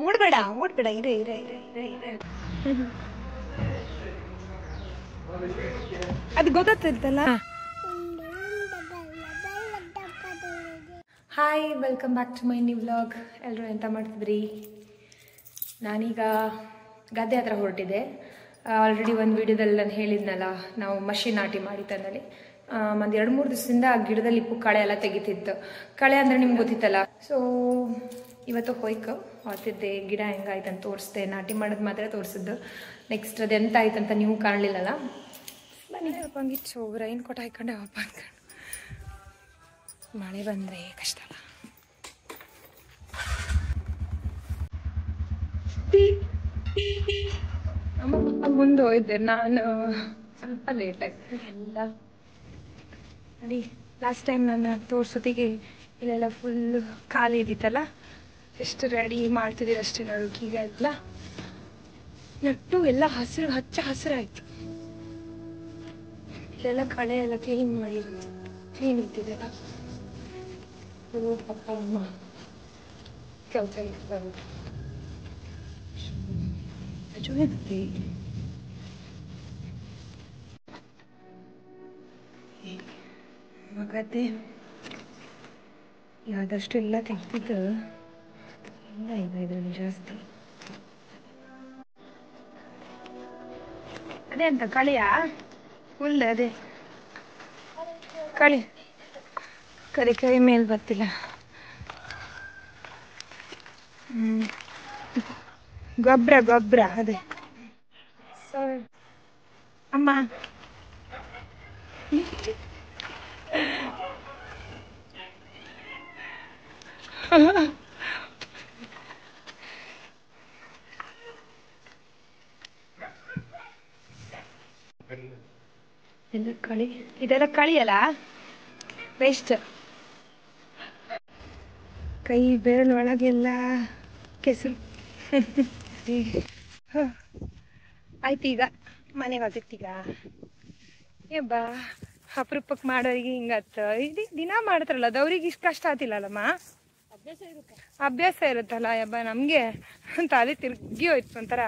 ಓಡ್ಬೇಡ ಓಡ್ಬೇಡ ಇರೆ ಇರೆ ಇರೆ ಇರೆ ಇರೆ ಅದು ಗೊತ್ತಾಗ್ತಿರ್ತಲ್ಲ. Hi, welcome back to my new vlog. ಎಲ್ಲರೂ ಎಂತ ಮಾಡ್ತಿದ್ರಿ? ನಾನೀಗ ಗದ್ದೆ ಹತ್ರ ಹೊರಟಿದ್ದೆ. ಆಲ್ರೆಡಿ ಒಂದು ವಿಡಿಯೋದಲ್ಲಿ ನಾನು ಹೇಳಿದ್ನಲ್ಲ, ನಾವು ಮಷಿ ನಾಟಿ ಮಾಡಿತ್ತಂದಲ್ಲಿ ಒಂದು 2-3 ದಿವಸದಿಂದ ಆ ಗಿಡದಲ್ಲಿ ಕಳೆ ಎಲ್ಲ ತೆಗಿತಿತ್ತು. ಕಳೆ ಅಂದರೆ ನಿಮ್ಗೆ ಗೊತ್ತಿತ್ತಲ್ಲ. ಸೊ ಇವತ್ತು ಹೋಯ್ಕ ಹೊತ್ತಿದ್ದೆ, ಗಿಡ ಹೆಂಗಾಯ್ತು ಅಂತ ತೋರಿಸ್ದೆ. ನಾಟಿ ಮಾಡೋದು ಮಾತ್ರ ತೋರಿಸಿದ್ದು. ನೆಕ್ಸ್ಟ್ ಅದು ಎಂತ ಆಯ್ತಂತ ನೀವು ಕಾಣಲಿಲ್ಲಲ್ಲ. ಬನ್ನಿ ಹಂಗಿತ್ತು ರೈನ್ ಕೋಟ್ ಹಾಕೊಂಡೆ ಹಬ್ಬ ಅನ್ಕೊಂಡು. ಮಳೆ ಬಂದರೆ ಕಷ್ಟ ಅಲ್ಲ. ಅಮ್ಮ ಮುಂದೆ ಹೋಯ್ದೆ, ನಾನು ಸ್ವಲ್ಪ ಲೇಟ್ ಆಯ್ತು ಎಲ್ಲ ನೋಡಿ. ಲಾಸ್ಟ್ ಟೈಮ್ ನಾನು ತೋರ್ಸೋತಿಗೆ ಇಲ್ಲೆಲ್ಲ ಫುಲ್ ಖಾಲಿ ಇದ್ದಿತ್ತಲ್ಲ, ಎಷ್ಟು ರೆಡಿ ಮಾಡ್ತಿದ್ದೀರ ಅಷ್ಟೇ ನೋಡು. ಈಗ ಎಲ್ಲ ನಟ್ಟು ಎಲ್ಲ ಹಸಿರು ಹಚ್ಚ ಹಸಿರಾಯ್ತು. ಇಲ್ಲೆಲ್ಲ ಕಳೆ ಎಲ್ಲ ಕ್ಲೀನ್ ಮಾಡಿ ಕ್ಲೀನ್ ಇದ್ದಿದ್ದೆಲ್ಲ ಪಪ್ಪ ಅಮ್ಮ ಕೆಲಸ ಇರ್ತಾರೆ. ಮಗತ್ತೆ ಯಾವ್ದಷ್ಟು ಎಲ್ಲ ತೆಗ್ದಿದ್ದು ಇಲ್ಲ ಈಗ ಇದ್ರಲ್ಲಿ ಜಾಸ್ತಿ. ಅದೇ ಅಂತ ಕಳೆಯಾ ಫುಲ್ ಅದೇ ಕಳೆ ಕೈ ಮೇಲೆ ಬರ್ತಿಲ್ಲ. ಗೊಬ್ಬರ ಅದೇ ಅಮ್ಮ ಎಲ್ಲ ಕಳಿ, ಇದೆಲ್ಲ ಕಳಿಯಲ್ಲ, ವೇಸ್ಟ್. ಕೈ ಬೆರಳು ಒಳಗೆಲ್ಲ ಕೆಸರು. ಆಯ್ತು, ಈಗ ಮನೆಗೆ ಹೋಗ್ತಿತ್ತೀಗ. ಬಾ ಅಪರೂಪಕ್ಕೆ ಮಾಡೋರಿಗೆ ಹಿಂಗತ್ತ. ಇದು ದಿನ ಮಾಡ್ತಾರಲ್ಲ ಅದು ಅವ್ರಿಗೆ ಇಷ್ಟು ಕಷ್ಟ ಆತಿಲ್ಲಲ್ಲಮ್ಮ. ಅಭ್ಯಾಸ ಇರುತ್ತಲ್ಲ. ಯಬ್ಬ ನಮಗೆ ತಲೆ ತಿರುಗಿ ಹೋಯ್ತು ಒಂಥರ.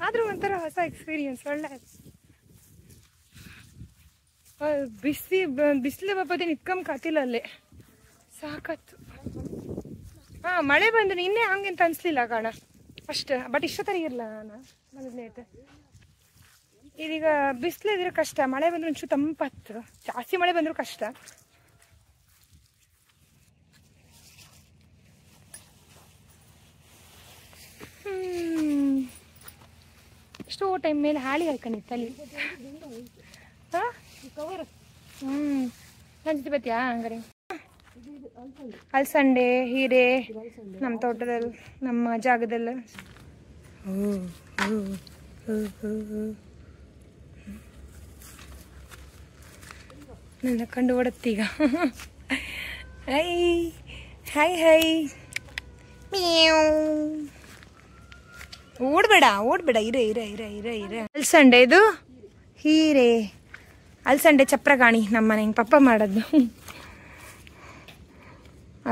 ಆದ್ರೂ ಒಂಥರ ಹೊಸ ಎಕ್ಸ್ಪೀರಿಯನ್ಸ್, ಒಳ್ಳೆ. ಬಿಸಿಲು ಬಾಪತಿ ನಿತ್ಕೊಂಡ್ ಕಾತಿಲ್ಲ ಅಲ್ಲೇ, ಸಾಕತ್ತು. ಮಳೆ ಬಂದು ನಿನ್ನೆ ಹಂಗೆಂತ ಅನ್ಸ್ಲಿಲ್ಲ ಕಾಣ ಅಷ್ಟು. ಬಟ್ ಇಷ್ಟೊತ್ತರ ಇರಲ್ಲ ನಾನು ಬಂದ್ ಲೇಟ್. ಇದೀಗ ಬಿಸಿಲಿದ್ರೆ ಕಷ್ಟ, ಮಳೆ ಬಂದ್ರೆ ಒಂಚೂರು ತಂಪತ್ತು. ಜಾಸ್ತಿ ಮಳೆ ಬಂದರೂ ಕಷ್ಟ. ಎಷ್ಟೋ ಟೈಮ್ ಮೇಲೆ ಹಾಳಿ ಹಾಕೊಂಡಿತ್ತಲ್ಲಿ. ನನ್ನ ಜೊತೆ ಬತ್ತೀಯಾ ಹಂಗಾರೆ? ಅಲಸಂಡೆ, ಹೀರೆ ನಮ್ಮ ತೋಟದಲ್ಲಿ, ನಮ್ಮ ಜಾಗದಲ್ಲಿ. ನನ್ನ ಕಂಡು ಓಡತ್ತೀಗ. ಹೈ ಹೈ ಹೈ ಓಡ್ಬೇಡ ಇರೆ ಇರೆ ಇರೆ ಇರೆ ಇರೆ. ಅಲಸಂಡೆ ಇದು ಹೀರೆ, ಅಲಸಂಡೆ ಚಪ್ರಗಾಣಿ ನಮ್ಮ ಮನೆ ಪಪ್ಪ ಮಾಡೋದು.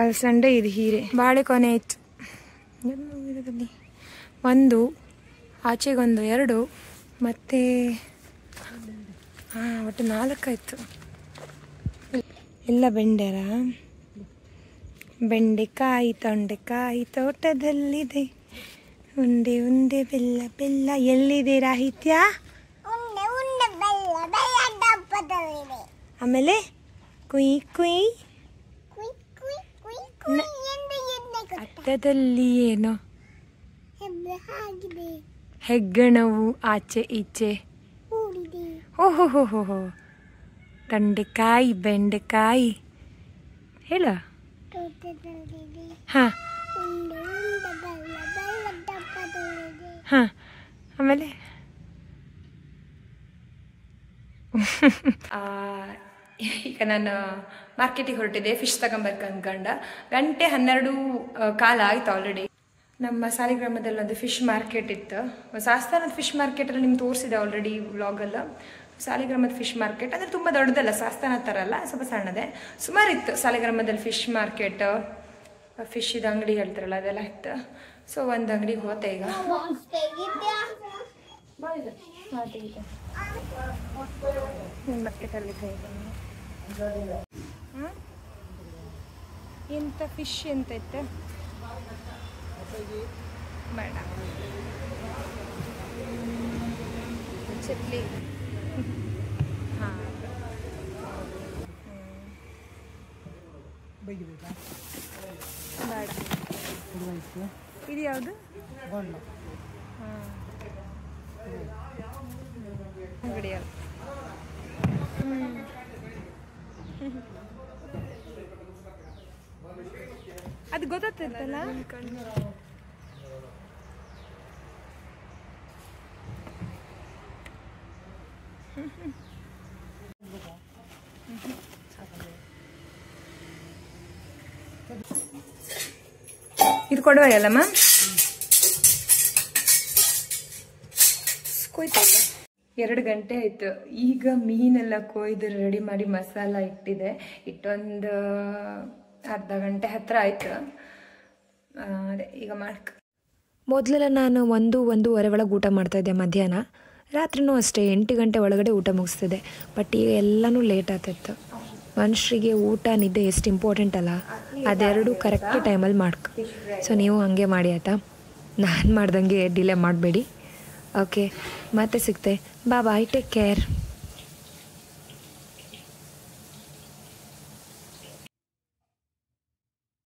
ಅಲಸಂಡೆ ಇದು ಹೀರೆ. ಬಾಳೆಕೊನೆ ಇತ್ತು, ಒಂದು ಆಚೆಗೊಂದು 2 ಮತ್ತೆ ಒಟ್ಟು 4 ಆಯಿತು. ಎಲ್ಲ ಬೆಂಡೆಕಾಯಿ ತೊಂಡೆಕಾಯಿ ತೋಟದಲ್ಲಿದೆ, ಉಂಡೆ ಉಂಡೆ ಬೆಲ್ಲ ಬೆಲ್ಲ. ಎಲ್ಲಿದೆ ರಾಹಿತ್ಯ? ಆಮೇಲೆ ಕುಯ್ ಕುಯ್ ಹತ್ತದಲ್ಲಿ ಏನೋ ಹೆಗ್ಗಣವು ಆಚೆ ಈಚೆ. ಓಹೋ ತೊಂಡೆಕಾಯಿ ಬೆಂಡೆಕಾಯಿ ಹೇಳ. ಆಮೇಲೆ ಈಗ ನಾನು ಮಾರ್ಕೆಟಿಗೆ ಹೊರಟಿದ್ದೆ, ಫಿಶ್ ತಗೊಂಬರ್ಕ ಅನ್ಕೊಂಡ. 1:12 ಆಯ್ತು ಆಲ್ರೆಡಿ. ನಮ್ಮ ಸಾಲಿಗ್ರಾಮದಲ್ಲಿ ಒಂದು ಫಿಶ್ ಮಾರ್ಕೆಟ್ ಇತ್ತು. ಶಾಸ್ತಾನದ ಫಿಶ್ ಮಾರ್ಕೆಟಲ್ಲಿ ನಿಮ್ಗೆ ತೋರಿಸಿದೆ ಆಲ್ರೆಡಿ ವ್ಲಾಗಲ್ಲ. ಸಾಲಿಗ್ರಾಮದ ಫಿಶ್ ಮಾರ್ಕೆಟ್ ಅಂದರೆ ತುಂಬ ದೊಡ್ಡದಲ್ಲ, ಸಾಸ್ತಾನ ಥರ ಅಲ್ಲ, ಸ್ವಲ್ಪ ಸಣ್ಣದೇ. ಸುಮಾರಿತ್ತು ಸಾಲಿಗ್ರಾಮದಲ್ಲಿ ಫಿಶ್ ಮಾರ್ಕೆಟ್, ಫಿಶ್ಶಿದ ಅಂಗಡಿ ಹೇಳ್ತಾರಲ್ಲ ಅದೆಲ್ಲ ಇತ್ತು. ಸೊ ಒಂದು ಅಂಗಡಿಗೆ ಹೋತೆ ಈಗ. ಮಾರ್ಕೆಟಲ್ಲಿ ಎಂತ ಫಿಶ್ ಎಂತ ಇತ್ತು ಬೇಡ, ಚಟ್ಲಿ. ಹಾಂ ಬೇಡ. ಇದು ಯಾವುದು? ಹಾಂ ಅಂಗಡಿಯಲ್ಲಿ. ಅದು ಗೊತ್ತಾಗ್ತೈತಲ್ಲ. ಇದು ಕೊಡುವಾಗಲ್ಲಮ್ಮ ಕೊಯ್ತಲ್ಲ. 2 ಗಂಟೆ ಆಯಿತು. ಈಗ ಮೀನೆಲ್ಲ ಕೊಯ್ದು ರೆಡಿ ಮಾಡಿ ಮಸಾಲ ಇಟ್ಟಿದೆ. ಇಟ್ಟೊಂದು ಅರ್ಧ ಗಂಟೆ ಹತ್ತಿರ ಆಯಿತು. ಅದೇ ಈಗ ಮೊದಲೆಲ್ಲ ನಾನು 1-1:30 ಒಳಗೆ ಊಟ ಮಾಡ್ತಾಯಿದ್ದೆ ಮಧ್ಯಾಹ್ನ. ರಾತ್ರಿನೂ ಅಷ್ಟೇ 8 ಗಂಟೆ ಒಳಗಡೆ ಊಟ ಮುಗಿಸ್ತಿದ್ದೆ. ಬಟ್ ಈಗ ಎಲ್ಲನೂ ಲೇಟ್ ಆಗ್ತಿತ್ತು. ಮನುಷ್ಯರಿಗೆ ಊಟ ನಿದ್ದೆ ಎಷ್ಟು ಇಂಪಾರ್ಟೆಂಟ್ ಅಲ್ಲ, ಅದೆರಡು ಕರೆಕ್ಟ್ ಟೈಮಲ್ಲಿ ಮಾಡ್ಕೊ. ಸೊ ನೀವು ಹಂಗೆ ಮಾಡಿ ಆಯಿತಾ, ನಾನು ಮಾಡ್ದಂಗೆ ಡಿಲೇ ಮಾಡಬೇಡಿ. ಓಕೆ, ಮತ್ತೆ ಸಿಗ್ತೆ. ಬಾಯ್, ಟೇಕ್ ಕೇರ್.